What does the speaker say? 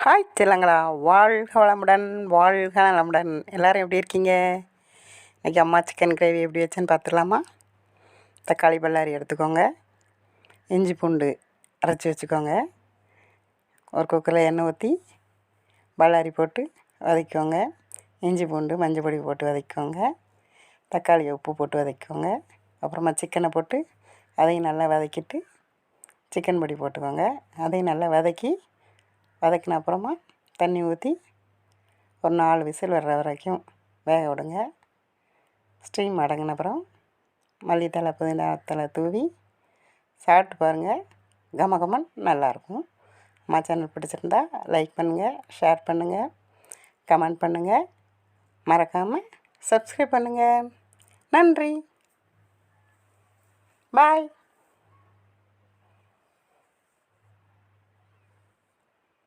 Hi செல்லங்களா, வாழ்க வளமுடன், வாழ்க நலமுடன். எல்லோரும் எப்படி இருக்கீங்க? இன்றைக்கி அம்மா சிக்கன் கிரேவி எப்படி வச்சேன்னு பார்த்துடலாமா? தக்காளி பல்லாரி எடுத்துக்கோங்க, இஞ்சி பூண்டு அரைச்சி வச்சுக்கோங்க, ஒரு குக்கரில் எண்ணெய் ஊற்றி பல்லாரி போட்டு வதக்கிக்கோங்க. இஞ்சி பூண்டு மஞ்சள் பொடி போட்டு வதக்கிக்கோங்க. தக்காளி உப்பு போட்டு வதக்கிக்கோங்க. அப்புறமா சிக்கனை போட்டு அதையும் நல்லா வதக்கிட்டு சிக்கன் பொடி போட்டுக்கோங்க. அதையும் நல்லா வதக்கின அப்புறமா தண்ணி ஊற்றி ஒரு 4 விசில் வர்ற வரைக்கும் வேக விடுங்க. ஸ்டீம் அடங்கின அப்புறம் மல்லித்தழை புதினா தழை தூவி சாப்பிட்டு பாருங்கள். கமகமன் நல்லாயிருக்கும். அம்மா சேனல் பிடிச்சிருந்தா லைக் பண்ணுங்கள், ஷேர் பண்ணுங்கள், கமெண்ட் பண்ணுங்கள், மறக்காமல் சப்ஸ்கிரைப் பண்ணுங்கள். நன்றி. பாய்.